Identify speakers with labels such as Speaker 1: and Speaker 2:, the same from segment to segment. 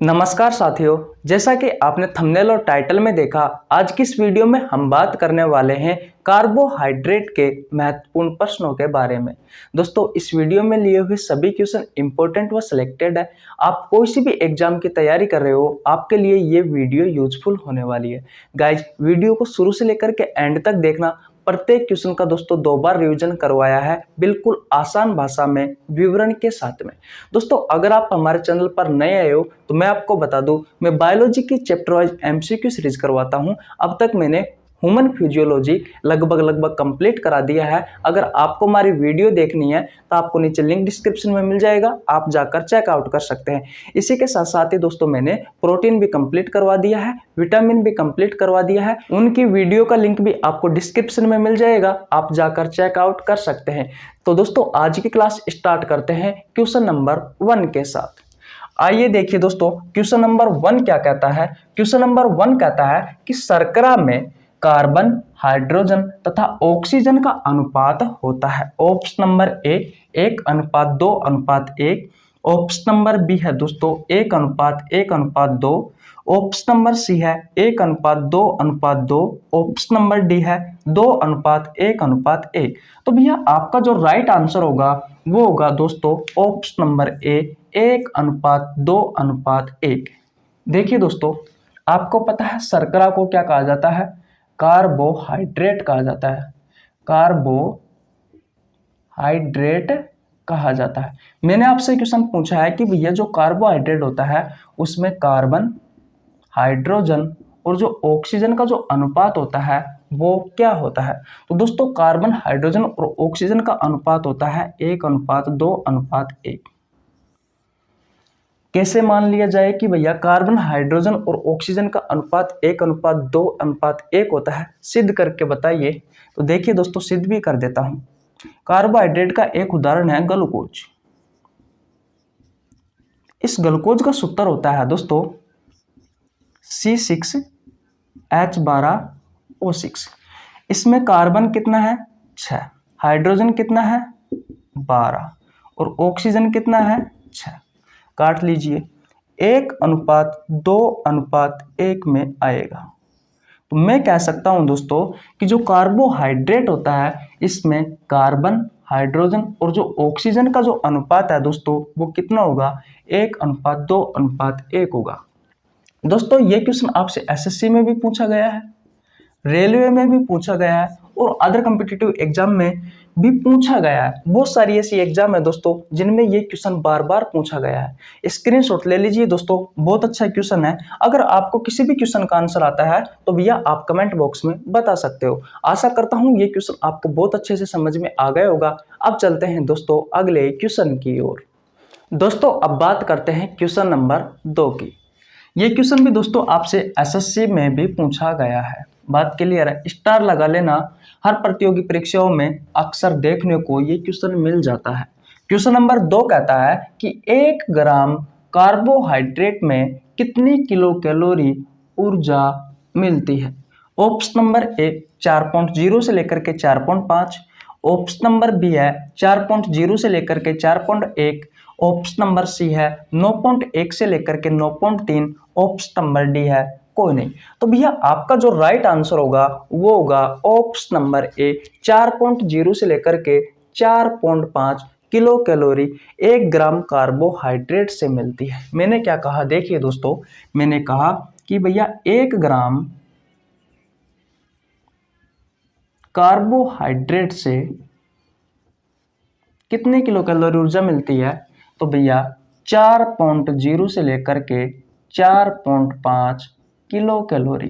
Speaker 1: नमस्कार साथियों, जैसा कि आपने थंबनेल और टाइटल में देखा, आज की इस वीडियो में हम बात करने वाले हैं कार्बोहाइड्रेट के महत्वपूर्ण प्रश्नों के बारे में। दोस्तों, इस वीडियो में लिए हुए सभी क्वेश्चन इंपॉर्टेंट व सिलेक्टेड है। आप कोई सी भी एग्जाम की तैयारी कर रहे हो, आपके लिए ये वीडियो यूजफुल होने वाली है। गाइज, वीडियो को शुरू से लेकर के एंड तक देखना। प्रत्येक क्वेश्चन का दोस्तों 2 बार रिवीजन करवाया है, बिल्कुल आसान भाषा में विवरण के साथ में। दोस्तों, अगर आप हमारे चैनल पर नए आए हो तो मैं आपको बता दूं, मैं बायोलॉजी की चैप्टर वाइज एमसीक्यू सीरीज करवाता हूं। अब तक मैंने ह्यूमन फिजियोलॉजी लगभग कंप्लीट करा दिया है। अगर आपको हमारी वीडियो देखनी है तो आपको नीचे लिंक डिस्क्रिप्शन में मिल जाएगा, आप जाकर चेकआउट कर सकते हैं। इसी के साथ साथ ही दोस्तों मैंने प्रोटीन भी कंप्लीट करवा दिया है, विटामिन भी कंप्लीट करवा दिया है। उनकी वीडियो का लिंक भी आपको डिस्क्रिप्शन में मिल जाएगा, आप जाकर चेकआउट कर सकते हैं। तो दोस्तों, आज की क्लास स्टार्ट करते हैं क्वेश्चन नंबर 1 के साथ। आइए देखिए दोस्तों, क्वेश्चन नंबर 1 क्या कहता है। क्वेश्चन नंबर 1 कहता है कि शर्करा में कार्बन, हाइड्रोजन तथा ऑक्सीजन का अनुपात होता है। Option number A 1:2:1। Option number B है दोस्तों 1:1:2। ऑप्शन नंबर सी है 1:2:2। ऑप्शन नंबर डी है 2:1:1। तो भैया आपका जो राइट आंसर होगा वो होगा दोस्तों ऑप्शन नंबर ए 1:2:1। देखिए दोस्तों, आपको पता है शर्करा को क्या कहा जाता है? कार्बोहाइड्रेट कहा जाता है। कार्बोहाइड्रेट कहा जाता है। मैंने आपसे क्वेश्चन पूछा है कि भैया जो कार्बोहाइड्रेट होता है उसमें कार्बन, हाइड्रोजन और जो ऑक्सीजन का जो अनुपात होता है वो क्या होता है? तो दोस्तों, कार्बन, हाइड्रोजन और ऑक्सीजन का अनुपात होता है 1:2:1। कैसे मान लिया जाए कि भैया कार्बन, हाइड्रोजन और ऑक्सीजन का अनुपात 1:2:1 होता है? सिद्ध करके बताइए। तो देखिए दोस्तों, सिद्ध भी कर देता हूं। कार्बोहाइड्रेट का एक उदाहरण है ग्लूकोज। इस ग्लूकोज का सूत्र होता है दोस्तों C6H12O6। इसमें कार्बन कितना है? 6। हाइड्रोजन कितना है? 12। और ऑक्सीजन कितना है? 6। काट लीजिए, 1:2:1 में आएगा। तो मैं कह सकता हूं दोस्तों कि जो कार्बोहाइड्रेट होता है इसमें कार्बन, हाइड्रोजन और जो ऑक्सीजन का जो अनुपात है दोस्तों वो कितना होगा? 1:2:1 होगा। दोस्तों, ये क्वेश्चन आपसे एसएससी में भी पूछा गया है, रेलवे में भी पूछा गया है और अदर कॉम्पिटिटिव एग्जाम में भी पूछा गया है। बहुत सारी ऐसी एग्जाम है दोस्तों जिनमें ये क्वेश्चन बार बार पूछा गया है। स्क्रीनशॉट ले लीजिए दोस्तों, बहुत अच्छा क्वेश्चन है। अगर आपको किसी भी क्वेश्चन का आंसर आता है तो भैया आप कमेंट बॉक्स में बता सकते हो। आशा करता हूँ ये क्वेश्चन आपको बहुत अच्छे से समझ में आ गया होगा। अब चलते हैं दोस्तों अगले क्वेश्चन की ओर। दोस्तों, अब बात करते हैं क्वेश्चन नंबर 2 की। ये क्वेश्चन भी दोस्तों आपसे एसएससी में भी पूछा गया है। बात क्लियर है? स्टार लगा लेना, हर प्रतियोगी परीक्षाओं में अक्सर देखने को ये क्वेश्चन मिल जाता है। क्वेश्चन नंबर 2 कहता है कि 1 ग्राम कार्बोहाइड्रेट में कितनी किलो कैलोरी ऊर्जा मिलती है? ऑप्शन नंबर ए 4.0 से लेकर के 4.5। ऑप्शन नंबर बी है 4.0 से लेकर के 4.1। ऑप्शन नंबर सी है 9.1 से लेकर के 9.3। ऑप्शन नंबर डी है कोई नहीं। तो भैया आपका जो राइट आंसर होगा वो होगा ऑप्शन नंबर ए 4.0 से लेकर के 4.5 किलो कैलोरी 1 ग्राम कार्बोहाइड्रेट से मिलती है। मैंने क्या कहा? देखिए दोस्तों, मैंने कहा कि भैया 1 ग्राम कार्बोहाइड्रेट से कितने किलो कैलोरी ऊर्जा मिलती है? तो भैया 4.0 से लेकर के 4.5 किलो कैलोरी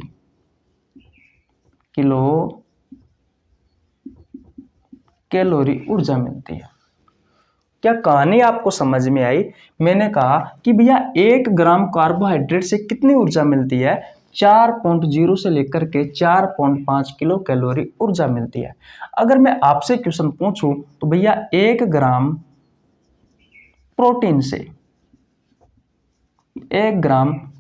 Speaker 1: ऊर्जा मिलती है। क्या कहानी आपको समझ में आई? मैंने कहा कि भैया 1 ग्राम कार्बोहाइड्रेट से कितनी ऊर्जा मिलती है? 4.0 से लेकर के 4.5 किलो कैलोरी ऊर्जा मिलती है। अगर मैं आपसे क्वेश्चन पूछूं तो भैया 1 ग्राम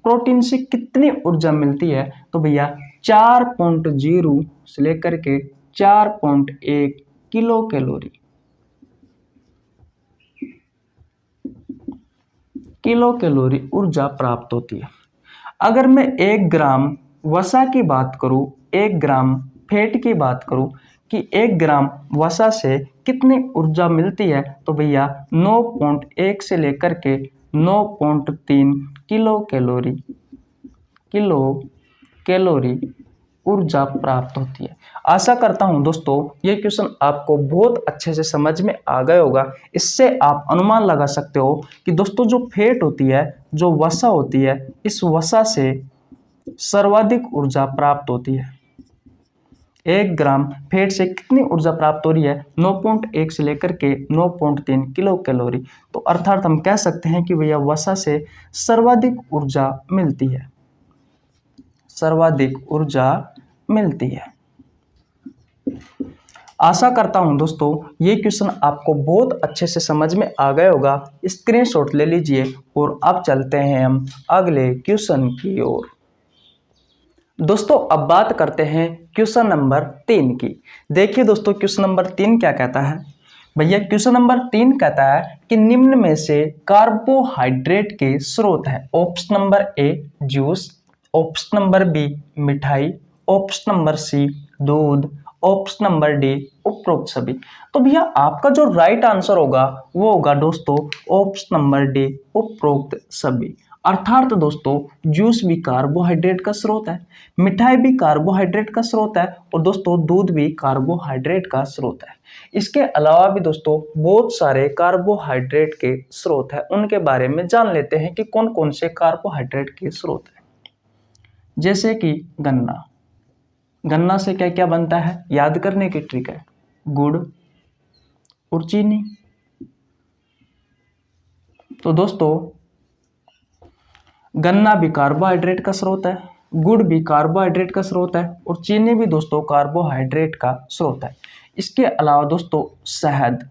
Speaker 1: प्रोटीन से कितनी ऊर्जा मिलती है? तो भैया 4.0 से लेकर के 4.1 किलो कैलोरी। किलो कैलोरी ऊर्जा प्राप्त होती है। अगर मैं 1 ग्राम वसा की बात करूं, 1 ग्राम फैट की बात करूं कि 1 ग्राम वसा से कितनी ऊर्जा मिलती है, तो भैया 9.1 से लेकर के 9.3 किलो कैलोरी ऊर्जा प्राप्त होती है। आशा करता हूं दोस्तों ये क्वेश्चन आपको बहुत अच्छे से समझ में आ गया होगा। इससे आप अनुमान लगा सकते हो कि दोस्तों जो फैट होती है, जो वसा होती है, इस वसा से सर्वाधिक ऊर्जा प्राप्त होती है। 1 ग्राम फैट से कितनी ऊर्जा प्राप्त हो रही है? 9.1 से लेकर के 9.3 किलो कैलोरी। तो अर्थात हम कह सकते हैं कि भैया वसा से सर्वाधिक ऊर्जा मिलती है, सर्वाधिक ऊर्जा मिलती है। आशा करता हूं दोस्तों ये क्वेश्चन आपको बहुत अच्छे से समझ में आ गया होगा। स्क्रीनशॉट ले लीजिए और अब चलते हैं हम अगले क्वेश्चन की ओर। दोस्तों अब बात करते हैं क्वेश्चन नंबर 3 की। देखिए दोस्तों क्वेश्चन नंबर 3 क्या कहता है? भैया क्वेश्चन नंबर 3 कहता है कि निम्न में से कार्बोहाइड्रेट के स्रोत है। Option number A juice, option number B मिठाई, ऑप्शन नंबर सी दूध, ऑप्शन नंबर डी उपरोक्त सभी। तो भैया आपका जो राइट आंसर होगा वो होगा दोस्तों ऑप्शन नंबर डी उपरोक्त सभी। अर्थात दोस्तों जूस भी कार्बोहाइड्रेट का स्रोत है, मिठाई भी कार्बोहाइड्रेट का स्रोत है और दोस्तों दूध भी कार्बोहाइड्रेट का स्रोत है। इसके अलावा भी दोस्तों बहुत सारे कार्बोहाइड्रेट के स्रोत हैं, उनके बारे में जान लेते हैं कि कौन कौन से कार्बोहाइड्रेट के स्रोत हैं। जैसे कि गन्ना, गन्ना से क्या क्या बनता है, याद करने की ट्रिक है, गुड़ और चीनी। तो दोस्तों गन्ना भी कार्बोहाइड्रेट का स्रोत है, गुड़ भी कार्बोहाइड्रेट का स्रोत है और चीनी भी दोस्तों कार्बोहाइड्रेट का स्रोत है। इसके अलावा दोस्तों शहद,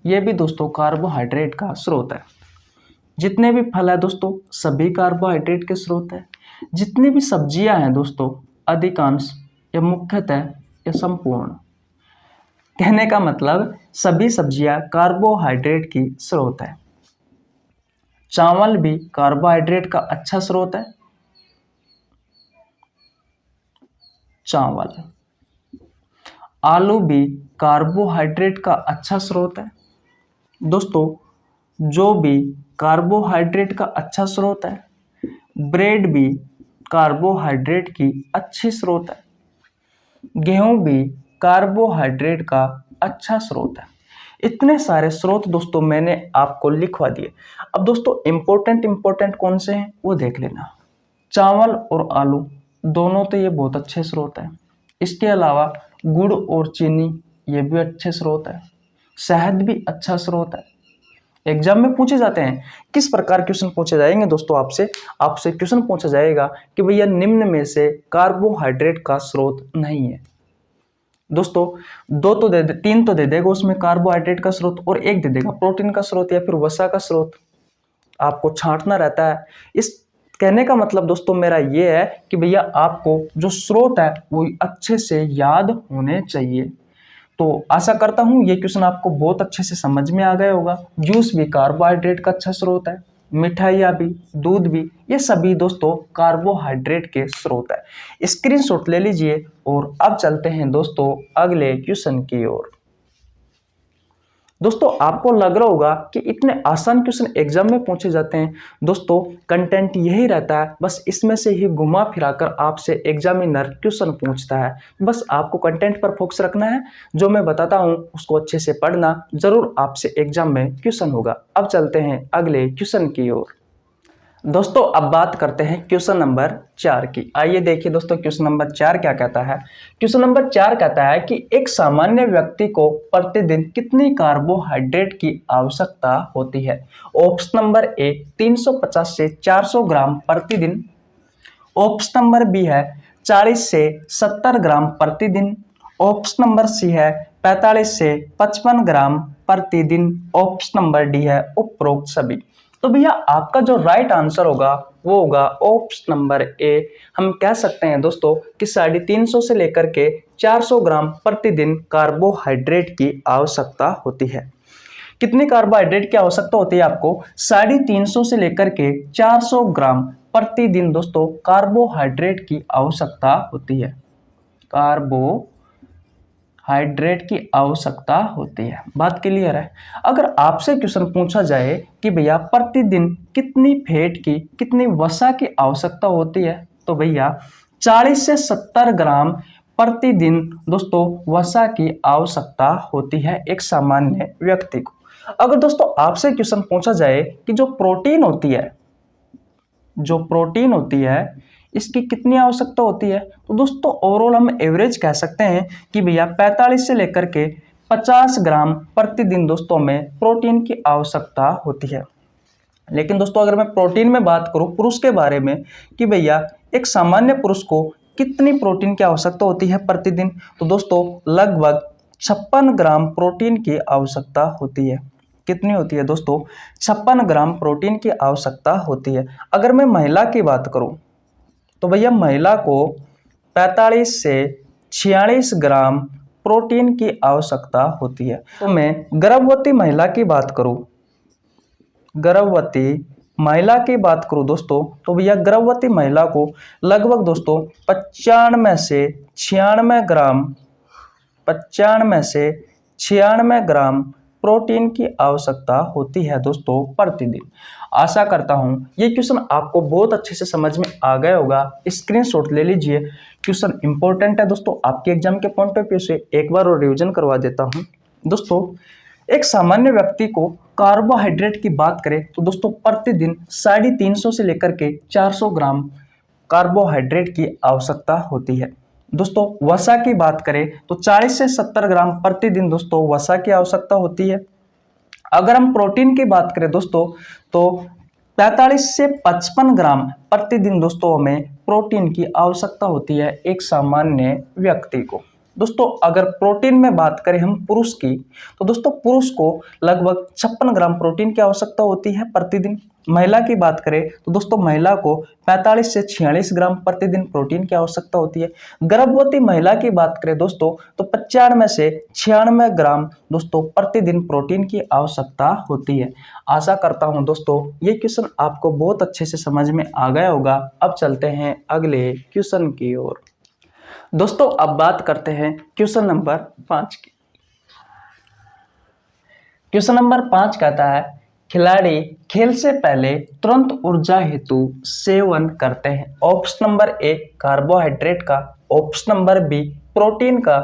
Speaker 1: ये भी दोस्तों कार्बोहाइड्रेट का स्रोत है। जितने भी फल है दोस्तों सभी कार्बोहाइड्रेट के स्रोत है। जितनी भी सब्जियां हैं दोस्तों अधिकांश या मुख्यतः या संपूर्ण, कहने का मतलब सभी सब्जियां कार्बोहाइड्रेट की स्रोत है। चावल भी कार्बोहाइड्रेट का अच्छा स्रोत है, चावल। आलू भी कार्बोहाइड्रेट का अच्छा स्रोत है दोस्तों, जो भी कार्बोहाइड्रेट का अच्छा स्रोत है। ब्रेड भी कार्बोहाइड्रेट की अच्छी स्रोत है। गेहूं भी कार्बोहाइड्रेट का अच्छा स्रोत है। इतने सारे स्रोत दोस्तों मैंने आपको लिखवा दिए। अब दोस्तों इंपॉर्टेंट कौन से हैं वो देख लेना। चावल और आलू दोनों तो ये बहुत अच्छे स्रोत हैं। इसके अलावा गुड़ और चीनी ये भी अच्छे स्रोत है। शहद भी अच्छा स्रोत है। एग्जाम में पूछे जाते हैं, किस प्रकार क्वेश्चन पूछे जाएंगे दोस्तों आपसे क्वेश्चन पूछा जाएगा कि भैया निम्न में से कार्बोहाइड्रेट का स्रोत नहीं है। दोस्तों 3 तो दे देगा उसमें कार्बोहाइड्रेट का स्रोत और 1 दे देगा प्रोटीन का स्रोत या फिर वसा का स्रोत। आपको छांटना रहता है। इस कहने का मतलब दोस्तों मेरा ये है कि भैया आपको जो स्रोत है वो अच्छे से याद होने चाहिए। तो आशा करता हूँ ये क्वेश्चन आपको बहुत अच्छे से समझ में आ गया होगा। जूस भी कार्बोहाइड्रेट का अच्छा स्रोत है, मिठाइयाँ भी, दूध भी, ये सभी दोस्तों कार्बोहाइड्रेट के स्रोत है। स्क्रीनशॉट ले लीजिए और अब चलते हैं दोस्तों अगले क्वेश्चन की ओर। दोस्तों आपको लग रहा होगा कि इतने आसान क्वेश्चन एग्जाम में पूछे जाते हैं। दोस्तों कंटेंट यही रहता है, बस इसमें से ही घुमा फिराकर आपसे एग्जामिनर क्वेश्चन पूछता है। बस आपको कंटेंट पर फोकस रखना है, जो मैं बताता हूं उसको अच्छे से पढ़ना, जरूर आपसे एग्जाम में क्वेश्चन होगा। अब चलते हैं अगले क्वेश्चन की ओर। दोस्तों अब बात करते हैं क्वेश्चन नंबर 4 की। आइए देखिए दोस्तों क्वेश्चन नंबर 4 क्या कहता है। क्वेश्चन नंबर 4 कहता है कि एक सामान्य व्यक्ति को प्रतिदिन कितनी कार्बोहाइड्रेट की आवश्यकता होती है। ऑप्शन नंबर ए 350 से 400 ग्राम प्रतिदिन, ऑप्शन नंबर बी है 40 से 70 ग्राम प्रतिदिन, ऑप्शन नंबर सी है 45 से 55 ग्राम प्रतिदिन, ऑप्शन नंबर डी है उपरोक्त सभी। तो भैया आपका जो राइट आंसर होगा वो होगा ऑप्शन नंबर ए। हम कह सकते हैं दोस्तों कि 350 से लेकर के 400 ग्राम प्रतिदिन कार्बोहाइड्रेट की आवश्यकता होती है। कितनी कार्बोहाइड्रेट की आवश्यकता होती है आपको? 350 से लेकर के 400 ग्राम प्रतिदिन दोस्तों कार्बोहाइड्रेट की आवश्यकता होती है। कार्बोहाइड्रेट की आवश्यकता होती है। बात क्लियर है? अगर आपसे क्वेश्चन पूछा जाए कि भैया प्रतिदिन कितनी फैट की, कितनी वसा की आवश्यकता होती है, तो भैया 40 से 70 ग्राम प्रतिदिन दोस्तों वसा की आवश्यकता होती है एक सामान्य व्यक्ति को। अगर दोस्तों आपसे क्वेश्चन पूछा जाए कि जो प्रोटीन होती है इसकी कितनी आवश्यकता होती है, तो दोस्तों ओवरऑल हम एवरेज कह सकते हैं कि भैया 45 से लेकर के 50 ग्राम प्रतिदिन दोस्तों में प्रोटीन की आवश्यकता होती है। लेकिन दोस्तों अगर मैं प्रोटीन में बात करूं पुरुष के बारे में कि भैया एक सामान्य पुरुष को कितनी प्रोटीन की आवश्यकता होती है प्रतिदिन, तो दोस्तों लगभग 56 ग्राम प्रोटीन की आवश्यकता होती है। कितनी होती है दोस्तों? 56 ग्राम प्रोटीन की आवश्यकता होती है। अगर मैं महिला की बात करूं तो भैया महिला को 45 से 46 ग्राम प्रोटीन की आवश्यकता होती है। तो मैं गर्भवती महिला की बात करूं दोस्तों, तो भैया गर्भवती महिला को लगभग दोस्तों 95 से 96 ग्राम प्रोटीन की आवश्यकता होती है दोस्तों प्रतिदिन। आशा करता हूं ये क्वेश्चन आपको बहुत अच्छे से समझ में आ गया होगा। स्क्रीनशॉट ले लीजिए, क्वेश्चन इंपॉर्टेंट है दोस्तों आपके एग्जाम के पॉइंट ऑफ व्यू से। एक बार और रिवीजन करवा देता हूं दोस्तों। एक सामान्य व्यक्ति को कार्बोहाइड्रेट की बात करें तो दोस्तों प्रतिदिन 350 से लेकर के 400 ग्राम कार्बोहाइड्रेट की आवश्यकता होती है। दोस्तों वसा की बात करें तो 40 से 70 ग्राम प्रतिदिन दोस्तों वसा की आवश्यकता होती है। अगर हम प्रोटीन की बात करें दोस्तों तो 45 से 55 ग्राम प्रतिदिन दोस्तों हमें प्रोटीन की आवश्यकता होती है एक सामान्य व्यक्ति को। दोस्तों अगर प्रोटीन में बात करें हम पुरुष की तो दोस्तों पुरुष को लगभग 56 ग्राम प्रोटीन की आवश्यकता होती है प्रतिदिन। महिला की बात करें तो दोस्तों महिला को 45 से 46 ग्राम प्रतिदिन प्रोटीन की आवश्यकता होती है। गर्भवती महिला की बात करें दोस्तों तो 95 से 96 ग्राम दोस्तों प्रतिदिन प्रोटीन की आवश्यकता होती है। आशा करता हूं दोस्तों ये क्वेश्चन आपको बहुत अच्छे से समझ में आ गया होगा। अब चलते हैं अगले क्वेश्चन की ओर। दोस्तों अब बात करते हैं क्वेश्चन नंबर 5 की। क्वेश्चन नंबर 5 कहता है खिलाड़ी खेल से पहले तुरंत ऊर्जा हेतु सेवन करते हैं। ऑप्शन नंबर ए कार्बोहाइड्रेट का, ऑप्शन नंबर बी प्रोटीन का,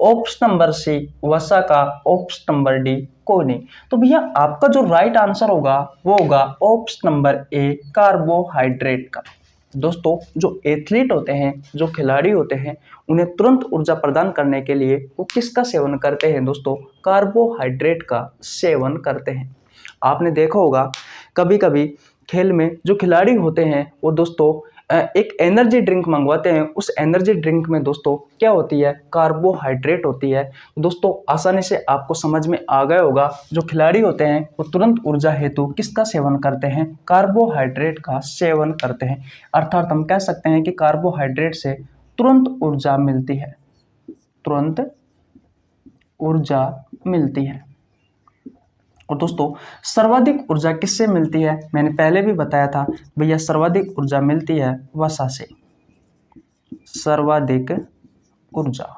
Speaker 1: ऑप्शन नंबर सी वसा का, ऑप्शन नंबर डी कोई नहीं। तो भैया आपका जो राइट आंसर होगा वो होगा ऑप्शन नंबर ए कार्बोहाइड्रेट का। दोस्तों जो एथलीट होते हैं, जो खिलाड़ी होते हैं, उन्हें तुरंत ऊर्जा प्रदान करने के लिए वो किसका सेवन करते हैं दोस्तों? कार्बोहाइड्रेट का सेवन करते हैं। आपने देखा होगा कभी कभी खेल में जो खिलाड़ी होते हैं वो दोस्तों एक एनर्जी ड्रिंक मंगवाते हैं। उस एनर्जी ड्रिंक में दोस्तों क्या होती है? कार्बोहाइड्रेट होती है। दोस्तों आसानी से आपको समझ में आ गया होगा जो खिलाड़ी होते हैं वो तुरंत ऊर्जा हेतु किसका सेवन करते हैं? कार्बोहाइड्रेट का सेवन करते हैं। अर्थात हम कह सकते हैं कि कार्बोहाइड्रेट से तुरंत ऊर्जा मिलती है, तुरंत ऊर्जा मिलती है। और दोस्तों सर्वाधिक ऊर्जा किससे मिलती है? मैंने पहले भी बताया था भैया सर्वाधिक ऊर्जा मिलती है वसा से। सर्वाधिक ऊर्जा।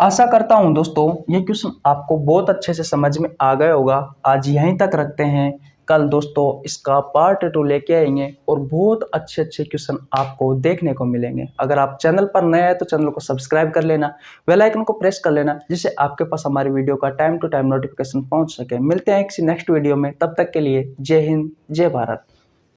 Speaker 1: आशा करता हूं दोस्तों ये क्वेश्चन आपको बहुत अच्छे से समझ में आ गया होगा। आज यहीं तक रखते हैं, कल दोस्तों इसका पार्ट 2 लेके आएंगे और बहुत अच्छे अच्छे क्वेश्चन आपको देखने को मिलेंगे। अगर आप चैनल पर नए हैं तो चैनल को सब्सक्राइब कर लेना, बेल आइकन को प्रेस कर लेना, जिससे आपके पास हमारी वीडियो का टाइम टू टाइम नोटिफिकेशन पहुंच सके। मिलते हैं किसी नेक्स्ट वीडियो में, तब तक के लिए जय हिंद, जय भारत।